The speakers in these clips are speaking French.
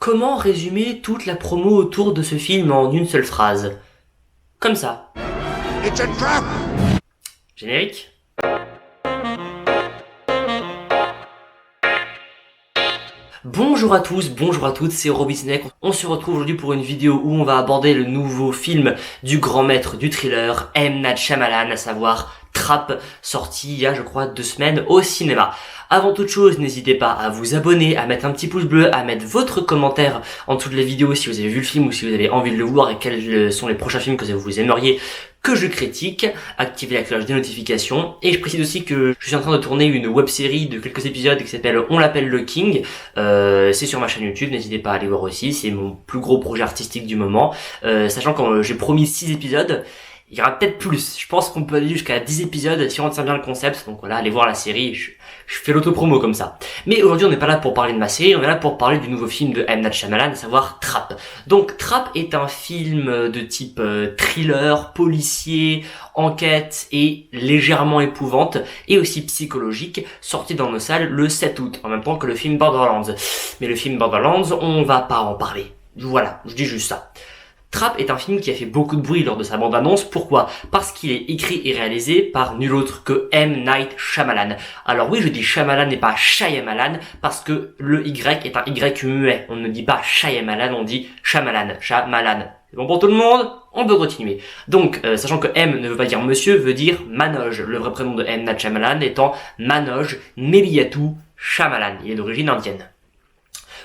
Comment résumer toute la promo autour de ce film en une seule phrase? Comme ça. It's a trap! Générique. Bonjour à tous, bonjour à toutes, c'est Robisnek. On se retrouve aujourd'hui pour une vidéo où on va aborder le nouveau film du grand maître du thriller, M. Night Shyamalan, à savoir Trap, sorti il y a je crois 2 semaines au cinéma. Avant toute chose, n'hésitez pas à vous abonner, à mettre un petit pouce bleu, à mettre votre commentaire en dessous de la vidéo si vous avez vu le film ou si vous avez envie de le voir et quels sont les prochains films que vous aimeriez que je critique, activez la cloche des notifications, et je précise aussi que je suis en train de tourner une web-série de quelques épisodes qui s'appelle On l'appelle le King, c'est sur ma chaîne YouTube, n'hésitez pas à aller voir aussi, c'est mon plus gros projet artistique du moment, sachant que j'ai promis 6 épisodes, il y aura peut-être plus, je pense qu'on peut aller jusqu'à 10 épisodes si on retient bien le concept, donc voilà, allez voir la série, je fais l'auto-promo comme ça. Mais aujourd'hui on n'est pas là pour parler de ma série, on est là pour parler du nouveau film de M. Night Shyamalan, à savoir Trap. Donc Trap est un film de type thriller, policier, enquête et légèrement épouvante, et aussi psychologique, sorti dans nos salles le 7 août, en même temps que le film Borderlands. Mais le film Borderlands, on va pas en parler. Voilà, je dis juste ça. Trap est un film qui a fait beaucoup de bruit lors de sa bande-annonce. Pourquoi? Parce qu'il est écrit et réalisé par nul autre que M. Night Shyamalan. Alors oui, je dis Shyamalan et pas Shyamalan parce que le Y est un Y muet. On ne dit pas Shyamalan, on dit Shyamalan. Shyamalan. C'est bon pour tout le monde? On peut continuer. Donc, sachant que M ne veut pas dire monsieur, veut dire Manoj. Le vrai prénom de M. Night Shyamalan étant Manoj Neliyatou Shyamalan. Il est d'origine indienne.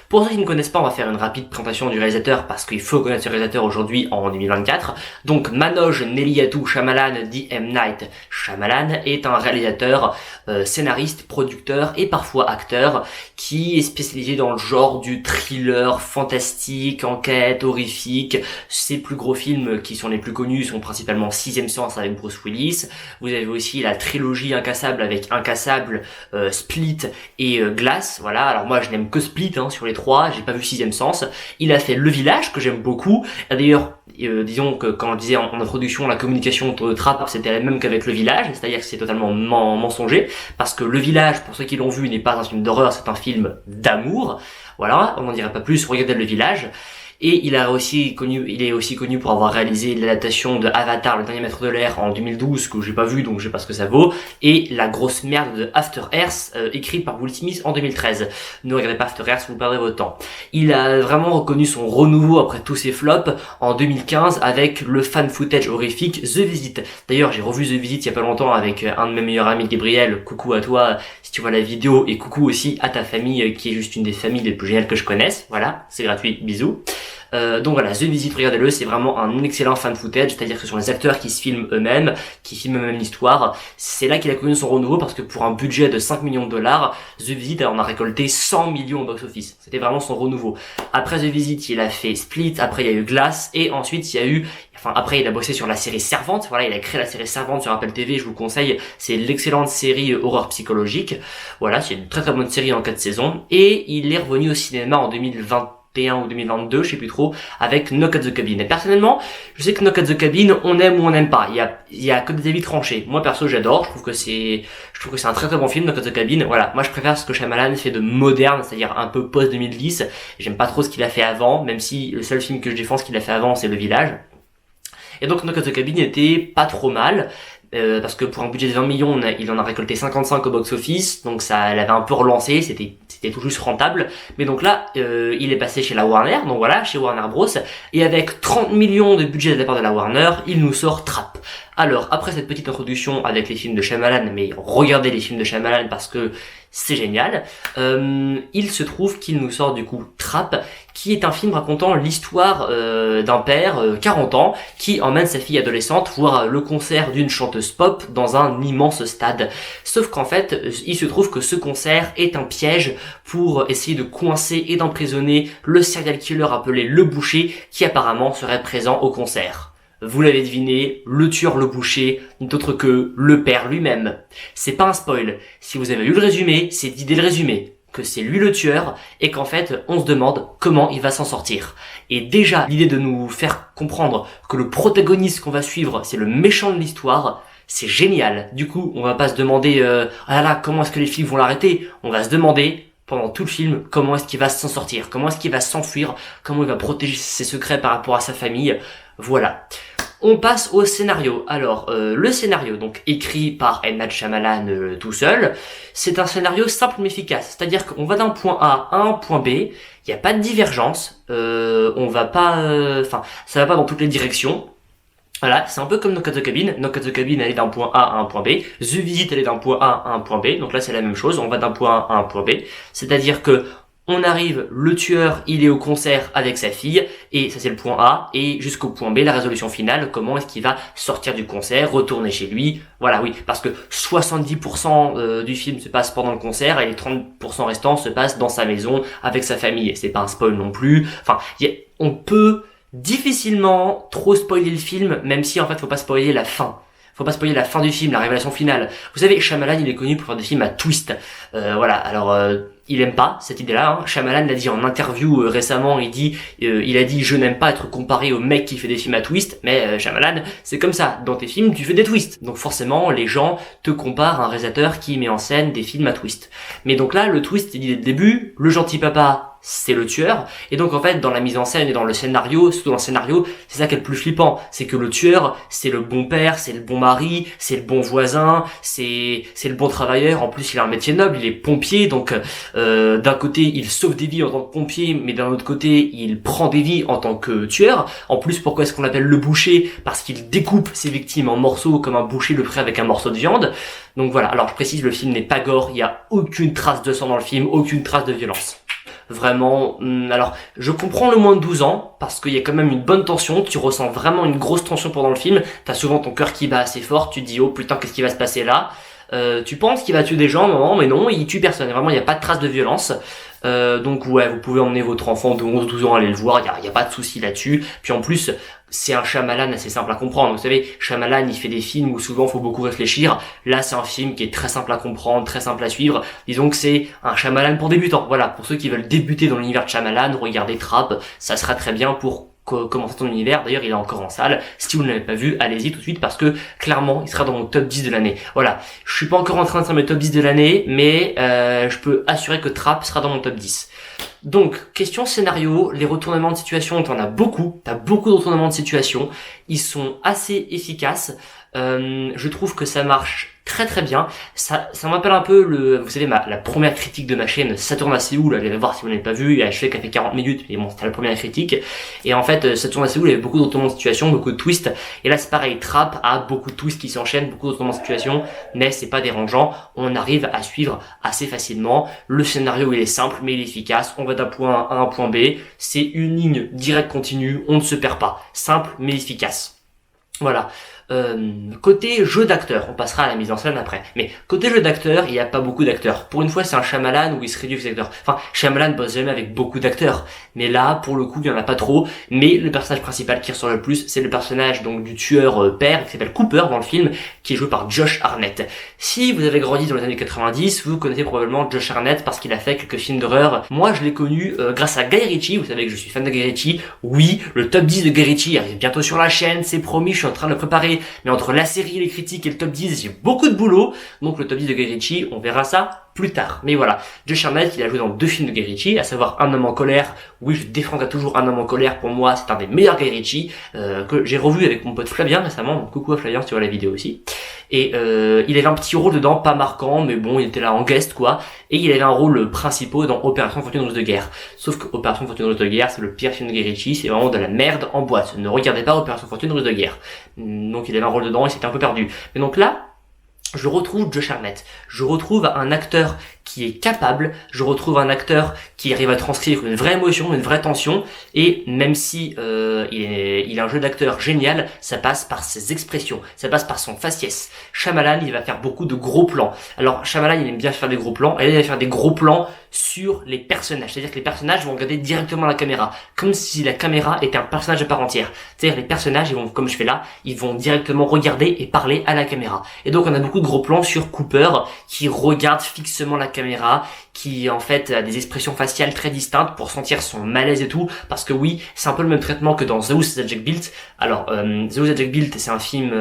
Pour ceux qui ne connaissent pas, on va faire une rapide présentation du réalisateur parce qu'il faut connaître ce réalisateur aujourd'hui en 2024. Donc Manoj Neliyatou Shyamalan, dit M. Night Shyamalan, est un réalisateur, scénariste, producteur et parfois acteur qui est spécialisé dans le genre du thriller fantastique, enquête, horrifique. Ses plus gros films qui sont les plus connus sont principalement Sixième Sens avec Bruce Willis. Vous avez aussi la trilogie Incassable avec Incassable, Split et Glass. Voilà, alors moi je n'aime que Split sur les 3, j'ai pas vu Sixième Sens. Il a fait Le Village, que j'aime beaucoup. D'ailleurs, disons que quand on disait en introduction, la communication autour de Trap, c'était la même qu'avec Le Village, c'est-à-dire que c'est totalement mensonger, parce que Le Village, pour ceux qui l'ont vu, n'est pas un film d'horreur, c'est un film d'amour. Voilà, on n'en dirait pas plus, regardez Le Village. Et il est aussi connu pour avoir réalisé l'adaptation de Avatar, le dernier maître de l'air en 2012, que j'ai pas vu, donc je sais pas ce que ça vaut, et la grosse merde de After Earth, écrite par Will Smith en 2013. Ne regardez pas After Earth, vous perdrez votre temps. Il a vraiment reconnu son renouveau après tous ses flops en 2015 avec le fan footage horrifique The Visit. D'ailleurs, j'ai revu The Visit il y a pas longtemps avec un de mes meilleurs amis, Gabriel. Coucou à toi si tu vois la vidéo, et coucou aussi à ta famille qui est juste une des familles les plus géniales que je connaisse. Voilà, c'est gratuit, bisous. Donc voilà, The Visit, regardez-le, c'est vraiment un excellent fan footage, c'est-à-dire que ce sont les acteurs qui se filment eux-mêmes, qui filment eux-mêmes l'histoire. C'est là qu'il a connu son renouveau parce que pour un budget de 5 millions de dollars, The Visit en a récolté 100 millions au box-office. C'était vraiment son renouveau. Après The Visit, il a fait Split, après il y a eu Glass, et ensuite il y a eu, après il a bossé sur la série Servante, voilà, il a créé la série Servante sur Apple TV, je vous le conseille, c'est l'excellente série horreur psychologique. Voilà, c'est une très très bonne série en 4 saisons, et il est revenu au cinéma en 2021 ou 2022, je sais plus trop, avec Knock at the Cabin. Et personnellement, je sais que Knock at the Cabin, on aime ou on n'aime pas. Il y a que des avis tranchés. Moi, perso, j'adore. Je trouve que c'est un très très bon film, Knock at the Cabin. Voilà. Moi, je préfère ce que Shyamalan fait de moderne, c'est-à-dire un peu post-2010. J'aime pas trop ce qu'il a fait avant, même si le seul film que je défends, ce qu'il a fait avant, c'est Le Village. Et donc, Knock at the Cabin était pas trop mal. Parce que pour un budget de 20 millions, il en a récolté 55 au box-office, donc ça l'avait un peu relancé, c'était tout juste rentable. Mais donc là, il est passé chez la Warner, donc voilà, chez Warner Bros. Et avec 30 millions de budget de la part de la Warner, il nous sort Trap. Alors, après cette petite introduction avec les films de Shyamalan, mais regardez les films de Shyamalan parce que c'est génial, il se trouve qu'il nous sort du coup Trap, qui est un film racontant l'histoire d'un père, 40 ans, qui emmène sa fille adolescente voir le concert d'une chanteuse pop dans un immense stade. Sauf qu'en fait, il se trouve que ce concert est un piège pour essayer de coincer et d'emprisonner le serial killer appelé Le Boucher, qui apparemment serait présent au concert. Vous l'avez deviné, le tueur Le Boucher n'est autre que le père lui-même. C'est pas un spoil. Si vous avez lu le résumé, c'est dit dès le résumé que c'est lui le tueur et qu'en fait, on se demande comment il va s'en sortir. Et déjà, l'idée de nous faire comprendre que le protagoniste qu'on va suivre, c'est le méchant de l'histoire, c'est génial. Du coup, on va pas se demander ah là là, comment est-ce que les flics vont l'arrêter? On va se demander pendant tout le film comment est-ce qu'il va s'en sortir, comment est-ce qu'il va s'enfuir, comment il va protéger ses secrets par rapport à sa famille. Voilà. On passe au scénario. Alors, le scénario, donc écrit par M. Night Shyamalan tout seul, c'est un scénario simple mais efficace. C'est-à-dire qu'on va d'un point A à un point B, il n'y a pas de divergence, on va pas, ça va pas dans toutes les directions. Voilà, c'est un peu comme Knock at the Cabin. Knock at the Cabin, elle est d'un point A à un point B. The Visit, elle est d'un point A à un point B. Donc là, c'est la même chose. On va d'un point A à un point B. C'est-à-dire que on arrive, le tueur, il est au concert avec sa fille, et ça c'est le point A, et jusqu'au point B, la résolution finale, comment est-ce qu'il va sortir du concert, retourner chez lui, voilà, oui, parce que 70% du film se passe pendant le concert, et les 30% restants se passent dans sa maison, avec sa famille, et c'est pas un spoil non plus, enfin, on peut difficilement trop spoiler le film, même si en fait faut pas spoiler la fin. Faut pas spoiler la fin du film, la révélation finale. Vous savez, Shyamalan, il est connu pour faire des films à twist. Voilà, alors il aime pas cette idée-là. Hein. Shyamalan l'a dit en interview récemment, il a dit je n'aime pas être comparé au mec qui fait des films à twist, mais Shyamalan, c'est comme ça. Dans tes films, tu fais des twists. Donc forcément, les gens te comparent à un réalisateur qui met en scène des films à twist. Mais donc là, le twist, il dit dès le début, le gentil papa, c'est le tueur, et donc en fait dans la mise en scène et dans le scénario, surtout dans le scénario, c'est ça qui est le plus flippant, c'est que le tueur, c'est le bon père, c'est le bon mari, c'est le bon voisin, c'est le bon travailleur, en plus il a un métier noble, il est pompier, donc d'un côté il sauve des vies en tant que pompier, mais d'un autre côté il prend des vies en tant que tueur. En plus, pourquoi est-ce qu'on l'appelle le boucher? Parce qu'il découpe ses victimes en morceaux comme un boucher le ferait avec un morceau de viande. Donc voilà, alors je précise, le film n'est pas gore, il y a aucune trace de sang dans le film, aucune trace de violence. Vraiment, alors je comprends le moins de 12 ans parce qu'il y a quand même une bonne tension, tu ressens vraiment une grosse tension pendant le film, t'as souvent ton cœur qui bat assez fort, tu te dis oh putain qu'est-ce qui va se passer là, tu penses qu'il va tuer des gens, non, mais non, il tue personne, vraiment il n'y a pas de trace de violence. Donc ouais, vous pouvez emmener votre enfant de 11-12 ans aller le voir, il y a pas de souci là-dessus. Puis en plus, c'est un Shyamalan assez simple à comprendre. Vous savez, Shyamalan, il fait des films où souvent il faut beaucoup réfléchir. Là, c'est un film qui est très simple à comprendre, très simple à suivre. Disons que c'est un Shyamalan pour débutants. Voilà, pour ceux qui veulent débuter dans l'univers de Shyamalan, regardez Trap, ça sera très bien pour commencer ton univers. D'ailleurs, il est encore en salle. Si vous ne l'avez pas vu, allez-y tout de suite parce que clairement, il sera dans mon top 10 de l'année. Voilà, je suis pas encore en train de faire mes top 10 de l'année, mais je peux assurer que Trap sera dans mon top 10. Donc, question scénario, les retournements de situation, t'en as beaucoup, t'as beaucoup de retournements de situation, ils sont assez efficaces, je trouve que ça marche très très bien, ça m'appelle un peu vous savez, la première critique de ma chaîne, Saturne à Séoul, allez voir si vous n'avez pas vu, je fais qu'elle fait 40 minutes, mais bon, c'était la première critique, et en fait, Saturne à Séoul, il y avait beaucoup de retournements de situation, beaucoup de twists, et là c'est pareil, Trap a beaucoup de twists qui s'enchaînent, beaucoup de retournements de situation, mais c'est pas dérangeant, on arrive à suivre assez facilement, le scénario il est simple, mais il est efficace, on va d'un point A à un point B, c'est une ligne directe continue, on ne se perd pas, simple mais efficace. Voilà. Côté jeu d'acteur, on passera à la mise en scène après. Mais côté jeu d'acteur, il n'y a pas beaucoup d'acteurs. Pour une fois, c'est un Shyamalan où il se réduit aux acteurs. Enfin, Shyamalan bosse jamais avec beaucoup d'acteurs. Mais là, pour le coup, il y en a pas trop. Mais le personnage principal qui ressort le plus, c'est le personnage donc du tueur père qui s'appelle Cooper dans le film, qui est joué par Josh Hartnett. Si vous avez grandi dans les années 90, vous connaissez probablement Josh Hartnett parce qu'il a fait quelques films d'horreur. Moi, je l'ai connu grâce à Guy Ritchie. Vous savez que je suis fan de Guy Ritchie. Oui, le top 10 de Guy Ritchie arrive bientôt sur la chaîne, c'est promis, je suis en train de le préparer. Mais entre la série, les critiques et le top 10, j'ai beaucoup de boulot. Donc le top 10 de Guy Ritchie, on verra ça plus tard. Mais voilà, Josh Hartnett, il a joué dans 2 films de Guy Ritchie, à savoir Un homme en colère. Oui, je défendrai toujours Un homme en colère. Pour moi, c'est un des meilleurs Guy Ritchie que j'ai revu avec mon pote Flavien récemment. Donc coucou à Flavien si tu vois la vidéo aussi. Et il avait un petit rôle dedans, pas marquant, mais bon, il était là en guest quoi. Et il avait un rôle principal dans Opération Fortune Rose de guerre. Sauf que Opération Fortune Rose de guerre, c'est le pire film de Guy Ritchie, c'est vraiment de la merde en boîte. Ne regardez pas Opération Fortune Rose de guerre. Donc il avait un rôle dedans et c'était un peu perdu. Mais donc là, je retrouve Josh Hartnett, je retrouve un acteur qui est capable, je retrouve un acteur qui arrive à transcrire une vraie émotion, une vraie tension, et même si il a un jeu d'acteur génial, ça passe par ses expressions, ça passe par son faciès. Shyamalan, il va faire beaucoup de gros plans. Alors Shyamalan, il aime bien faire des gros plans, et là, il va faire des gros plans sur les personnages, c'est-à-dire que les personnages vont regarder directement la caméra, comme si la caméra était un personnage à part entière. C'est-à-dire les personnages, ils vont, comme je fais là, ils vont directement regarder et parler à la caméra. Et donc on a beaucoup de gros plans sur Cooper qui regarde fixement la caméra, qui en fait a des expressions faciales très distinctes pour sentir son malaise et tout, parce que oui, c'est un peu le même traitement que dans The House That Jack Built. Alors The House That Jack Built, c'est un film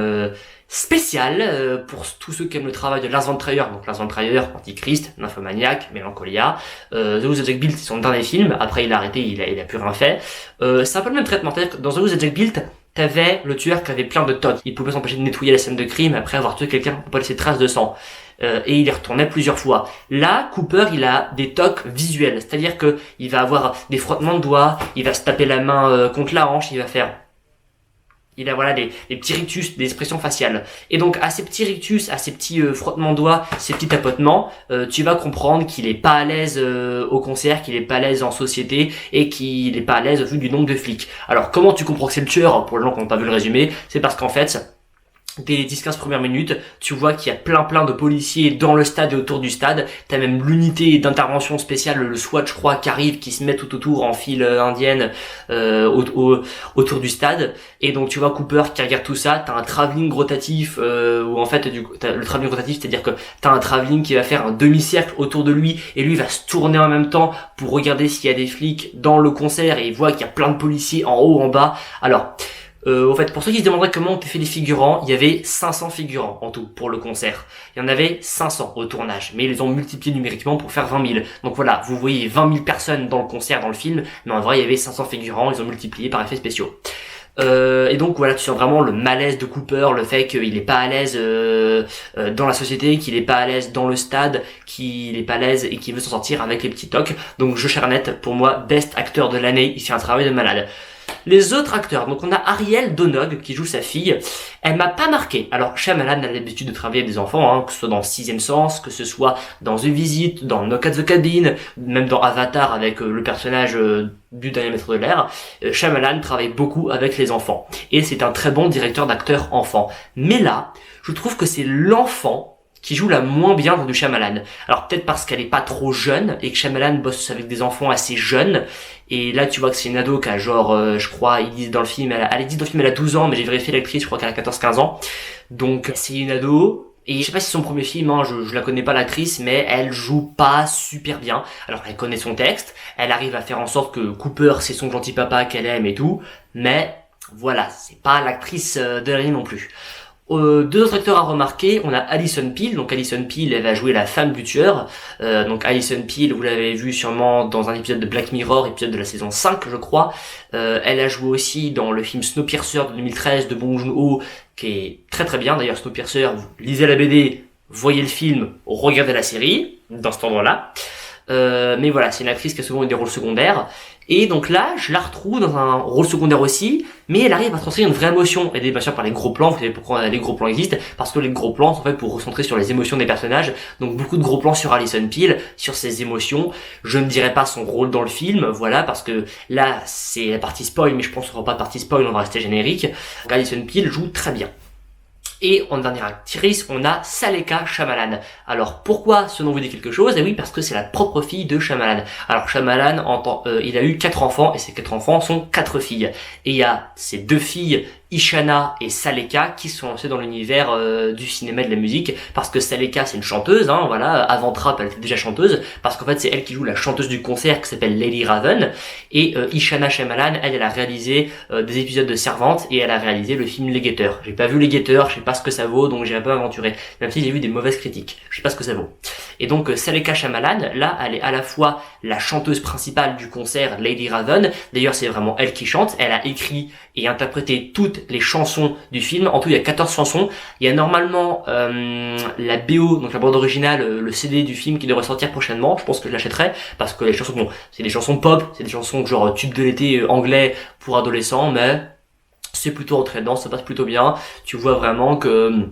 spécial pour tous ceux qui aiment le travail de Lars von Trier. Donc Lars von Trier, Antichrist, Nymphomaniac, Mélancolia, The Who the Jack Built, c'est son dernier film. Après il a arrêté, il a plus rien fait. C'est un peu le même traitement. C'est-à-dire que dans The Who the Jack Built, t'avais le tueur qui avait plein de tocs. Il pouvait s'empêcher de nettoyer la scène de crime après avoir tué quelqu'un pour pas laisser de traces de sang. Et il y retournait plusieurs fois. Là, Cooper, il a des tocs visuels. C'est-à-dire que il va avoir des frottements de doigts, il va se taper la main contre la hanche, il a voilà des petits rictus, des expressions faciales. Et donc à ces petits rictus, à ces petits frottements de doigts, ces petits tapotements, tu vas comprendre qu'il est pas à l'aise au concert, qu'il est pas à l'aise en société et qu'il est pas à l'aise au vu du nombre de flics. Alors comment tu comprends que c'est le tueur? Pour les gens qui n'ont pas vu le résumé, c'est parce qu'en fait, dès les 10-15 premières minutes, tu vois qu'il y a plein de policiers dans le stade et autour du stade. T'as même l'unité d'intervention spéciale, le SWAT je crois, qui arrive, qui se met tout autour en file indienne autour du stade. Et donc tu vois Cooper qui regarde tout ça. T'as un travelling rotatif où en fait le travelling rotatif, c'est-à-dire que t'as un travelling qui va faire un demi-cercle autour de lui et lui va se tourner en même temps pour regarder s'il y a des flics dans le concert et il voit qu'il y a plein de policiers en haut, en bas. Alors en fait, pour ceux qui se demanderaient comment on fait les figurants, il y avait 500 figurants en tout pour le concert. Il y en avait 500 au tournage, mais ils les ont multipliés numériquement pour faire 20 000. Donc voilà, vous voyez 20 000 personnes dans le concert, dans le film, mais en vrai, il y avait 500 figurants, ils ont multiplié par effets spéciaux. Et donc voilà, tu sens vraiment le malaise de Cooper, le fait qu'il est pas à l'aise dans la société, qu'il est pas à l'aise dans le stade, qu'il est pas à l'aise et qu'il veut s'en sortir avec les petits tocs. Donc Josh Hartnett, pour moi, best acteur de l'année, il fait un travail de malade. Les autres acteurs, donc on a Ariel Donog qui joue sa fille. Elle m'a pas marqué. Alors Shyamalan a l'habitude de travailler avec des enfants, que ce soit dans Sixième Sens, que ce soit dans The Visit, dans Knock at the Cabin, même dans Avatar avec le personnage du dernier maître de l'air. Shyamalan travaille beaucoup avec les enfants et c'est un très bon directeur d'acteurs enfants. Mais là, je trouve que c'est l'enfant qui joue la moins bien dans du Shyamalan. Alors peut-être parce qu'elle est pas trop jeune et que Shyamalan bosse avec des enfants assez jeunes. Et là tu vois que c'est une ado qui a genre, je crois, ils disent dans le film, elle dit dans le film elle a 12 ans, mais j'ai vérifié l'actrice, je crois qu'elle a 14-15 ans. Donc c'est une ado. Et je sais pas si c'est son premier film, je la connais pas l'actrice, mais elle joue pas super bien. Alors elle connaît son texte, elle arrive à faire en sorte que Cooper c'est son gentil papa qu'elle aime et tout, mais voilà, c'est pas l'actrice de l'année non plus. Deux autres acteurs à remarquer, on a Alison Peel. Donc Alison Peel, elle va jouer la femme du tueur. Donc Alison Peel, vous l'avez vu sûrement dans un épisode de Black Mirror, épisode de la saison 5 je crois. Elle a joué aussi dans le film Snowpiercer de 2013 de Bong Joon-ho, qui est très très bien. D'ailleurs Snowpiercer, vous lisez la BD, voyez le film, regardez la série, dans cet endroit-là. Mais voilà, c'est une actrice qui a souvent eu des rôles secondaires. Et donc là, je la retrouve dans un rôle secondaire aussi, mais elle arrive à transmettre une vraie émotion, aidée bien sûr par les gros plans. Vous savez pourquoi les gros plans existent? Parce que les gros plans sont faits pour recentrer sur les émotions des personnages. Donc beaucoup de gros plans sur Alison Peel, sur ses émotions. Je ne dirais pas son rôle dans le film, voilà, parce que là, c'est la partie spoil, mais je pense qu'on va pas de partie spoil, on va rester générique. Donc Alison Peel joue très bien. Et en dernière actrice, on a Saleka Shyamalan. Alors pourquoi ce nom vous dit quelque chose? Eh oui, parce que c'est la propre fille de Shyamalan. Alors Shyamalan, il a eu 4 enfants, et ces 4 enfants sont 4 filles. Et il y a ces 2 filles, Ishana et Saleka, qui sont lancées dans l'univers du cinéma et de la musique, parce que Saleka c'est une chanteuse, voilà, avant Trap elle était déjà chanteuse, parce qu'en fait c'est elle qui joue la chanteuse du concert qui s'appelle Lady Raven, et Ishana Shyamalan, elle a réalisé des épisodes de Servante, et elle a réalisé le film Les Guetteurs. J'ai pas vu Les Guetteurs, je sais pas ce que ça vaut, donc j'ai un peu aventuré, même si j'ai vu des mauvaises critiques, je sais pas ce que ça vaut. Et donc Saleka Shyamalan, là, elle est à la fois la chanteuse principale du concert Lady Raven, d'ailleurs c'est vraiment elle qui chante, elle a écrit et interprété toutes les chansons du film. En tout, il y a 14 chansons. Il y a normalement la BO, donc la bande originale, le CD du film qui devrait sortir prochainement. Je pense que je l'achèterai parce que les chansons, bon, c'est des chansons pop, c'est des chansons genre tube de l'été anglais pour adolescents, mais c'est plutôt entraînant, ça passe plutôt bien. Tu vois vraiment que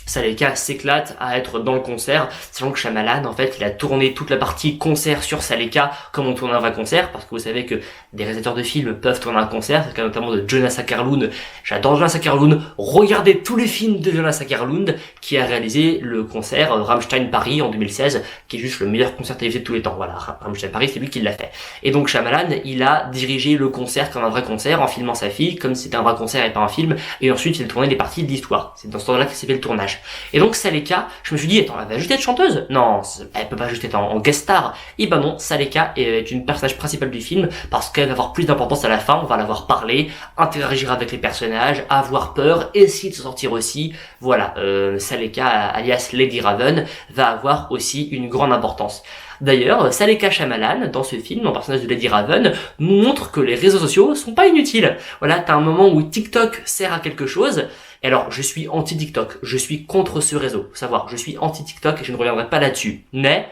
Saleka s'éclate à être dans le concert, sachant que Shyamalan, en fait, il a tourné toute la partie concert sur Saleka comme on tourne un vrai concert, parce que vous savez que des réalisateurs de films peuvent tourner un concert, c'est le cas notamment de Jonas Åkerlund. J'adore Jonas Åkerlund, regardez tous les films de Jonas Åkerlund, qui a réalisé le concert Rammstein Paris en 2016, qui est juste le meilleur concert télévisé de tous les temps. Voilà, Rammstein Paris, c'est lui qui l'a fait. Et donc Shyamalan, il a dirigé le concert comme un vrai concert, en filmant sa fille, comme si c'était un vrai concert et pas un film, et ensuite il a tourné les parties de l'histoire. C'est dans ce temps-là que s'est fait le tournage. personnage. Et donc Saleka, je me suis dit, attends, elle va juste être chanteuse? Non, elle peut pas juste être en guest star. Et ben non, Saleka est une personnage principale du film parce qu'elle va avoir plus d'importance à la fin, on va la voir parler, interagir avec les personnages, avoir peur, essayer de se sortir aussi. Voilà, Saleka, alias Lady Raven, va avoir aussi une grande importance. D'ailleurs, Saleka Shyamalan, dans ce film, en personnage de Lady Raven, nous montre que les réseaux sociaux sont pas inutiles. Voilà, t'as un moment où TikTok sert à quelque chose. Et alors, je suis anti-TikTok, je suis contre ce réseau. Faut savoir, je suis anti-TikTok et je ne reviendrai pas là-dessus. Mais,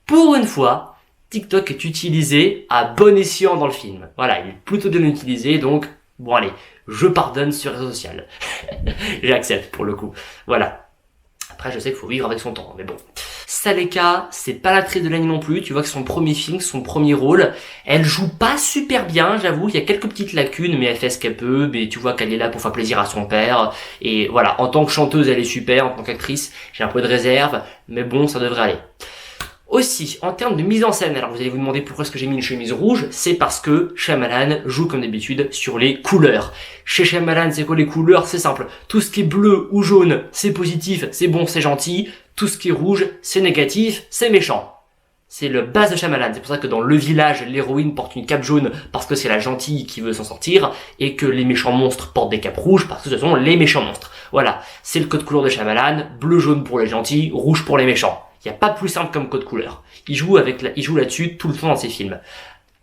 pour une fois, TikTok est utilisé à bon escient dans le film. Voilà, il est plutôt bien utilisé, donc, bon allez, je pardonne ce réseau social. J'accepte pour le coup. Voilà. Après, je sais qu'il faut vivre avec son temps, mais bon. Saleka, c'est pas l'actrice de l'année non plus, tu vois que son premier film, son premier rôle, elle joue pas super bien, j'avoue, il y a quelques petites lacunes, mais elle fait ce qu'elle peut, mais tu vois qu'elle est là pour faire plaisir à son père, et voilà, en tant que chanteuse, elle est super, en tant qu'actrice, j'ai un peu de réserve, mais bon, ça devrait aller. Aussi, en termes de mise en scène, alors vous allez vous demander pourquoi est-ce que j'ai mis une chemise rouge, c'est parce que Shyamalan joue comme d'habitude sur les couleurs. Chez Shyamalan, c'est quoi les couleurs? C'est simple. Tout ce qui est bleu ou jaune, c'est positif, c'est bon, c'est gentil. Tout ce qui est rouge, c'est négatif, c'est méchant. C'est le base de Shyamalan. C'est pour ça que dans Le Village, l'héroïne porte une cape jaune parce que c'est la gentille qui veut s'en sortir, et que les méchants monstres portent des capes rouges parce que ce sont les méchants monstres. Voilà. C'est le code couleur de Shyamalan. Bleu, jaune pour les gentils, rouge pour les méchants. Il n'y a pas plus simple comme code couleur. Il joue là-dessus tout le temps dans ses films.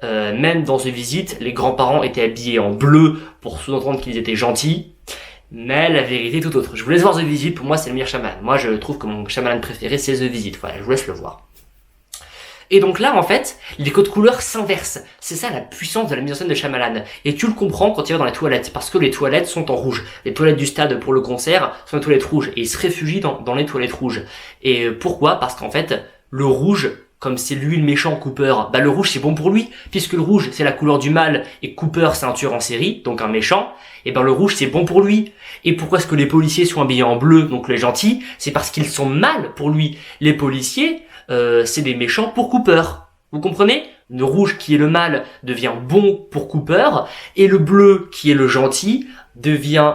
Même dans The Visit, les grands-parents étaient habillés en bleu pour sous-entendre qu'ils étaient gentils. Mais la vérité est tout autre. Je vous laisse voir The Visit, pour moi c'est le meilleur Shyamalan. Moi je trouve que mon Shyamalan préféré c'est The Visit. Voilà, je vous laisse le voir. Et donc là, en fait, les codes couleurs s'inversent. C'est ça la puissance de la mise en scène de Shyamalan. Et tu le comprends quand tu vas dans les toilettes, parce que les toilettes sont en rouge. Les toilettes du stade pour le concert sont des toilettes rouges, et il se réfugie dans les toilettes rouges. Et pourquoi? Parce qu'en fait, le rouge, comme c'est lui le méchant Cooper, bah le rouge c'est bon pour lui, puisque le rouge c'est la couleur du mal, et Cooper c'est un tueur en série, donc un méchant, et ben le rouge c'est bon pour lui. Et pourquoi est-ce que les policiers sont habillés en bleu, donc les gentils? C'est parce qu'ils sont mal pour lui. Les policiers, c'est des méchants pour Cooper. Vous comprenez? Le rouge qui est le mal devient bon pour Cooper, et le bleu qui est le gentil devient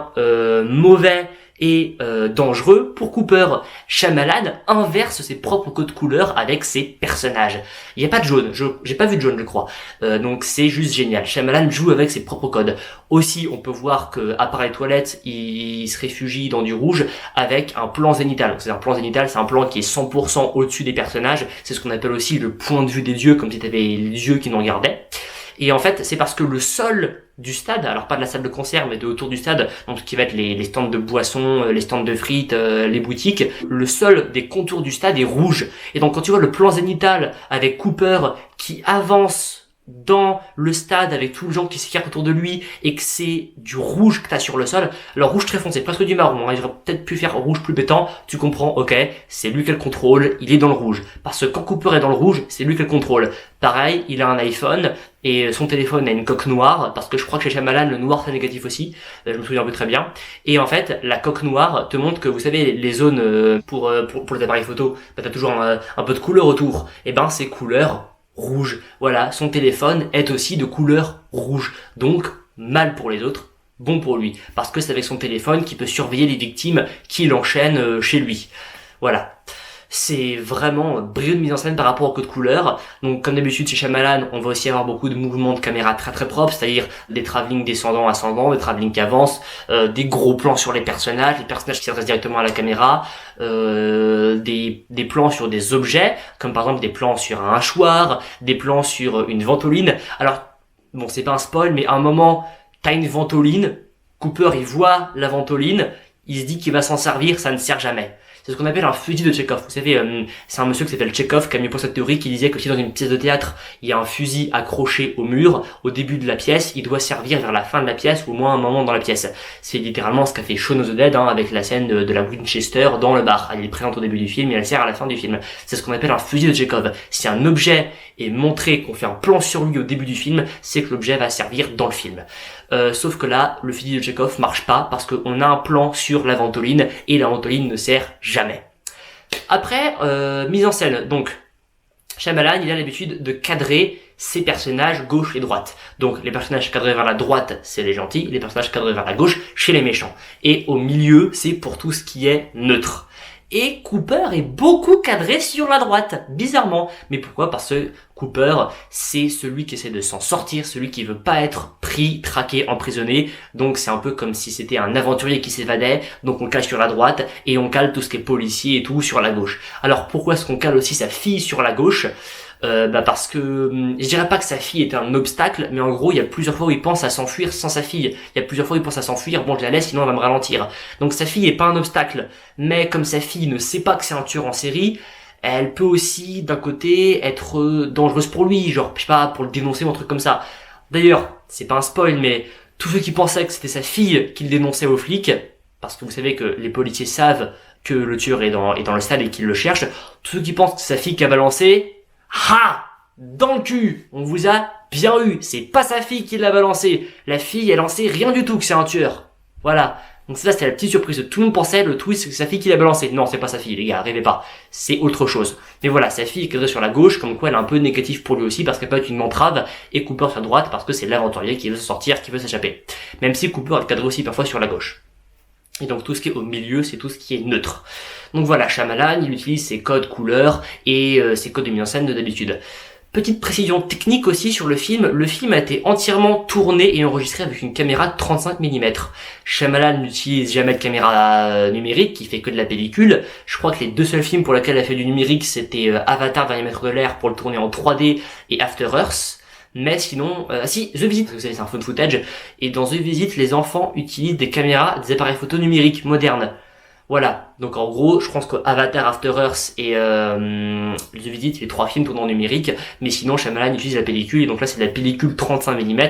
mauvais et dangereux pour Cooper. Shyamalan inverse ses propres codes couleurs avec ses personnages. Il n'y a pas de jaune, j'ai pas vu de jaune je crois. Donc c'est juste génial. Shyamalan joue avec ses propres codes. Aussi on peut voir que à part les toilettes, il se réfugie dans du rouge avec un plan zénital. Donc c'est un plan zénital, c'est un plan qui est 100% au-dessus des personnages. C'est ce qu'on appelle aussi le point de vue des yeux, comme si t'avais les yeux qui nous regardaient. Et en fait, c'est parce que le sol du stade, alors pas de la salle de concert, mais de autour du stade, donc ce qui va être les stands de boissons, les stands de frites, les boutiques, le sol des contours du stade est rouge. Et donc quand tu vois le plan zénital avec Cooper qui avance dans le stade avec tous les gens qui s'écartent autour de lui et que c'est du rouge que t'as sur le sol, alors rouge très foncé, presque du marron, hein, il aurait peut-être pu faire rouge plus pétant, tu comprends, ok, c'est lui qui le contrôle, il est dans le rouge. Parce que quand Cooper est dans le rouge, c'est lui qui le contrôle. Pareil, il a un iPhone et son téléphone a une coque noire, parce que je crois que chez Shyamalan, le noir c'est négatif aussi, je me souviens un peu très bien. Et en fait, la coque noire te montre que, vous savez, les zones pour les appareils photo, bah, t'as toujours un peu de couleur autour. Et ben, c'est couleur rouge. Voilà, son téléphone est aussi de couleur rouge. Donc, mal pour les autres, bon pour lui. Parce que c'est avec son téléphone qu'il peut surveiller les victimes qu'il enchaîne chez lui. Voilà. C'est vraiment brillant de mise en scène par rapport au code couleur. Donc comme d'habitude chez Shyamalan, on va aussi avoir beaucoup de mouvements de caméra très très propres, c'est-à-dire des travelling descendants ascendants, des travelling qui avancent, des gros plans sur les personnages qui s'adressent directement à la caméra, des plans sur des objets, comme par exemple des plans sur un hachoir, des plans sur une ventoline. Alors, bon c'est pas un spoil, mais à un moment, t'as une ventoline, Cooper il voit la ventoline, il se dit qu'il va s'en servir, ça ne sert jamais. C'est ce qu'on appelle un fusil de Tchekhov. Vous savez, c'est un monsieur qui s'appelle Tchekhov qui a mis pour cette théorie, qui disait que si dans une pièce de théâtre, il y a un fusil accroché au mur, au début de la pièce, il doit servir vers la fin de la pièce, ou au moins un moment dans la pièce. C'est littéralement ce qu'a fait Shaun of the Dead, avec la scène de la Winchester dans le bar. Elle est présente au début du film et elle sert à la fin du film. C'est ce qu'on appelle un fusil de Tchekhov. Si un objet est montré, qu'on fait un plan sur lui au début du film, c'est que l'objet va servir dans le film. Sauf que là, le fusil de Tchekhov marche pas parce qu'on a un plan sur la ventoline et la ventoline ne sert jamais. Après, mise en scène. Donc, Shyamalan, il a l'habitude de cadrer ses personnages gauche et droite. Donc, les personnages cadrés vers la droite, c'est les gentils. Les personnages cadrés vers la gauche, chez les méchants. Et au milieu, c'est pour tout ce qui est neutre. et Cooper est beaucoup cadré sur la droite, bizarrement. Mais pourquoi? Parce que Cooper, c'est celui qui essaie de s'en sortir, celui qui veut pas être pris, traqué, emprisonné. Donc c'est un peu comme si c'était un aventurier qui s'évadait, donc on cale sur la droite, et on cale tout ce qui est policier et tout sur la gauche. Alors pourquoi est-ce qu'on cale aussi sa fille sur la gauche? Parce que je dirais pas que sa fille est un obstacle, mais en gros il y a plusieurs fois où il pense à s'enfuir sans sa fille. Il y a plusieurs fois où il pense à s'enfuir, bon je la laisse sinon elle va me ralentir. Donc sa fille est pas un obstacle, mais comme sa fille ne sait pas que c'est un tueur en série, elle peut aussi d'un côté être dangereuse pour lui, genre je sais pas, pour le dénoncer ou un truc comme ça. D'ailleurs, c'est pas un spoil, mais tous ceux qui pensaient que c'était sa fille qui le dénonçait aux flics, parce que vous savez que les policiers savent que le tueur est dans le stade et qu'ils le cherchent, tous ceux qui pensent que c'est sa fille qui a balancé, ha! Dans le cul! On vous a bien eu. C'est pas sa fille qui l'a balancé. La fille, elle en sait rien du tout que c'est un tueur. Voilà. Donc ça, c'était la petite surprise. Tout le monde pensait, le twist, que c'est sa fille qui l'a balancé. Non, c'est pas sa fille, les gars, rêvez pas. C'est autre chose. Mais voilà, sa fille est cadrée sur la gauche, comme quoi elle est un peu négative pour lui aussi, parce qu'elle peut être une entrave, et Cooper sur la droite, parce que c'est l'aventurier qui veut se sortir, qui veut s'échapper. Même si Cooper est cadré aussi parfois sur la gauche. Et donc tout ce qui est au milieu, c'est tout ce qui est neutre. Donc voilà, Shyamalan, il utilise ses codes couleurs et ses codes de mise en scène de d'habitude. Petite précision technique aussi sur le film a été entièrement tourné et enregistré avec une caméra de 35 mm. Shyamalan n'utilise jamais de caméra numérique, qui fait que de la pellicule. Je crois que les deux seuls films pour lesquels elle a fait du numérique, c'était Avatar, Dernier Maître de l'air, pour le tourner en 3D, et After Earth. Mais sinon, si, The Visit, vous savez, c'est un phone footage, et dans The Visit, les enfants utilisent des caméras, des appareils photo numériques modernes. Voilà. Donc en gros, je pense que Avatar, After Earth et The Visit, les trois films tournent en numérique, mais sinon Shyamalan utilise la pellicule, et donc là c'est de la pellicule 35 mm,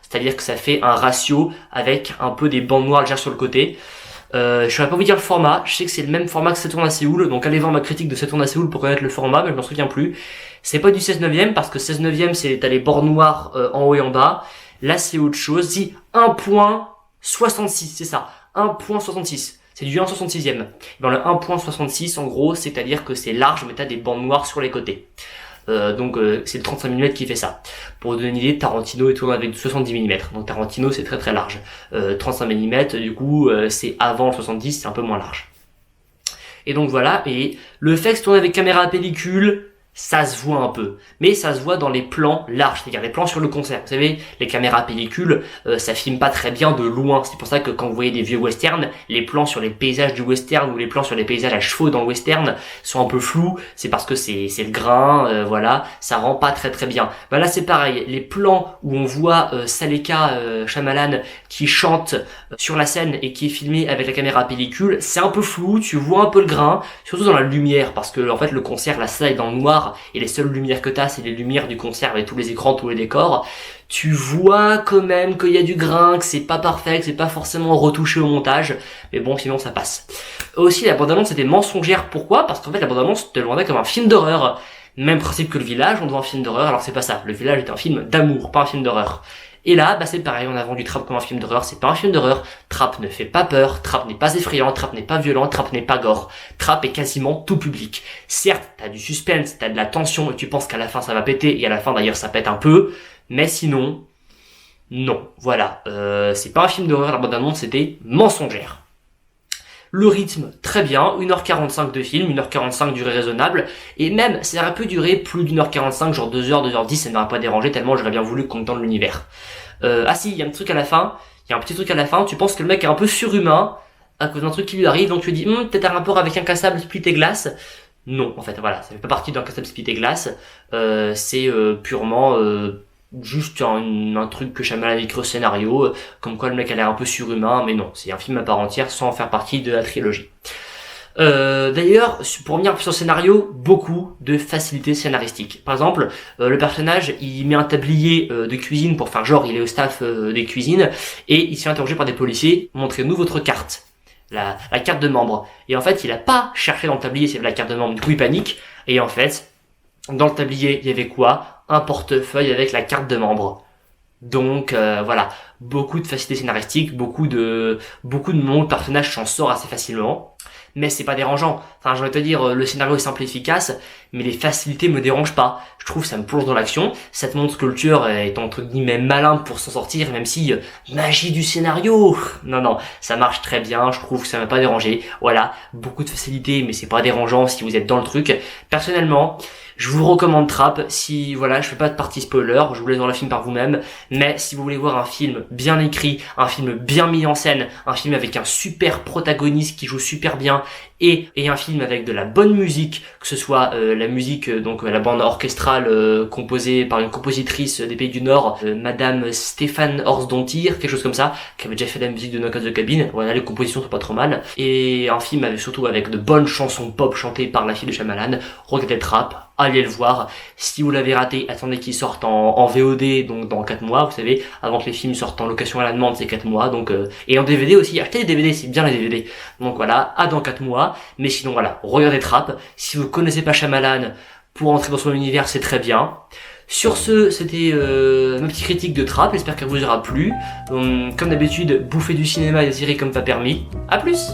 c'est-à-dire que ça fait un ratio avec un peu des bandes noires légères sur le côté. Je saurais pas vous dire le format, je sais que c'est le même format que Ça tourne à Séoul, donc allez voir ma critique de Ça tourne à Séoul pour connaître le format, mais je m'en souviens plus. C'est pas du 16/9, parce que 16/9 c'est t'as les bords noirs en haut et en bas. Là c'est autre chose, si 1.66, c'est ça, 1.66. C'est du 1/66e. Dans le 1.66 en gros, c'est-à-dire que c'est large mais t'as des bandes noires sur les côtés. Donc c'est le 35 mm qui fait ça. Pour vous donner une idée, Tarantino est tourné avec 70 mm. Donc Tarantino c'est très très large. 35 mm du coup c'est avant le 70, c'est un peu moins large. Et donc voilà, et le fait que c'est tourné avec caméra à pellicule, ça se voit un peu, mais ça se voit dans les plans larges, c'est-à-dire les plans sur le concert. Vous savez, les caméras pellicules, ça filme pas très bien de loin. C'est pour ça que quand vous voyez des vieux westerns, les plans sur les paysages du western ou les plans sur les paysages à chevaux dans le western sont un peu flous. C'est parce que c'est le grain, voilà, ça rend pas très très bien. Bah là c'est pareil, les plans où on voit Saleka Shyamalan qui chante sur la scène et qui est filmé avec la caméra pellicule, c'est un peu flou, tu vois un peu le grain, surtout dans la lumière, parce que en fait le concert, la salle est dans le noir, et les seules lumières que t'as, c'est les lumières du concert avec tous les écrans, tous les décors. Tu vois quand même qu'il y a du grain, que c'est pas parfait, que c'est pas forcément retouché au montage, mais bon, sinon ça passe. Aussi, la bande-annonce était mensongère. Pourquoi? Parce qu'en fait, la bande-annonce te le vendait comme un film d'horreur. Même principe que Le Village, on te vend un film d'horreur, alors c'est pas ça. Le Village est un film d'amour, pas un film d'horreur. Et là, bah c'est pareil, on a vendu Trap comme un film d'horreur, c'est pas un film d'horreur. Trap ne fait pas peur, Trap n'est pas effrayant, Trap n'est pas violent, Trap n'est pas gore. Trap est quasiment tout public. Certes, t'as du suspense, t'as de la tension, et tu penses qu'à la fin ça va péter, et à la fin d'ailleurs ça pète un peu, mais sinon, non. Voilà, c'est pas un film d'horreur, la bande-annonce c'était mensongère. Le rythme, très bien, 1h45 de film, 1h45 durée raisonnable, et même, ça aurait pu durer plus d'1h45, genre 2h, 2h10, ça ne m'aurait pas dérangé tellement j'aurais bien voulu qu'on tente l'univers. Ah si, il y a un petit truc à la fin, tu penses que le mec est un peu surhumain, à cause d'un truc qui lui arrive, donc tu te dis, peut-être un rapport avec un cassable split et glace. Non, en fait, voilà, ça fait pas partie d'un cassable split et glace, c'est purement... juste un truc que Shyamalan a écrit au scénario, comme quoi le mec a l'air un peu surhumain, mais non, c'est un film à part entière sans en faire partie de la trilogie. D'ailleurs, pour revenir sur le scénario, beaucoup de facilité scénaristique. Par exemple, le personnage, il met un tablier de cuisine pour faire genre il est au staff des cuisines, et il se fait interroger par des policiers, montrez-nous votre carte. La carte de membre. Et en fait, il a pas cherché dans le tablier s'il y avait la carte de membre, du coup il panique, et en fait, dans le tablier, il y avait quoi? Un portefeuille avec la carte de membre. Donc voilà, beaucoup de facilité scénaristique, beaucoup de moments où le personnage s'en sort assez facilement. mais c'est pas dérangeant. Enfin, j'ai envie de te dire, le scénario est simple et efficace, mais les facilités me dérangent pas. Je trouve que ça me plonge dans l'action, ça te montre que le tueur est entre guillemets malin pour s'en sortir, même si, magie du scénario. Non, ça marche très bien, je trouve que ça m'a pas dérangé. Voilà, beaucoup de facilité, mais c'est pas dérangeant si vous êtes dans le truc. Personnellement, je vous recommande Trap. Si, voilà, je fais pas de partie spoiler, je vous laisse voir le film par vous-même, mais si vous voulez voir un film bien écrit, un film bien mis en scène, un film avec un super protagoniste qui joue super bien, et un film avec de la bonne musique, que ce soit la musique, donc la bande orchestrale composée par une compositrice des pays du Nord, Madame Stéphane Horsdontir, quelque chose comme ça, qui avait déjà fait la musique de Knock at the Cabin. Voilà, les compositions sont pas trop mal. Et un film surtout avec de bonnes chansons pop chantées par la fille de Shyamalan. Regardez Trap, allez le voir. Si vous l'avez raté, attendez qu'il sorte en VOD, donc dans 4 mois, vous savez, avant que les films sortent en location à la demande, c'est 4 mois, donc et en DVD aussi, achetez les DVD, c'est bien les DVD. Donc voilà, à dans 4 mois, mais sinon voilà, regardez Trap. Si vous connaissez pas Shyamalan, pour entrer dans son univers, c'est très bien. Sur ce, c'était ma petite critique de Trap, j'espère qu'elle vous aura plu. Comme d'habitude, bouffer du cinéma et des séries comme pas permis. À plus!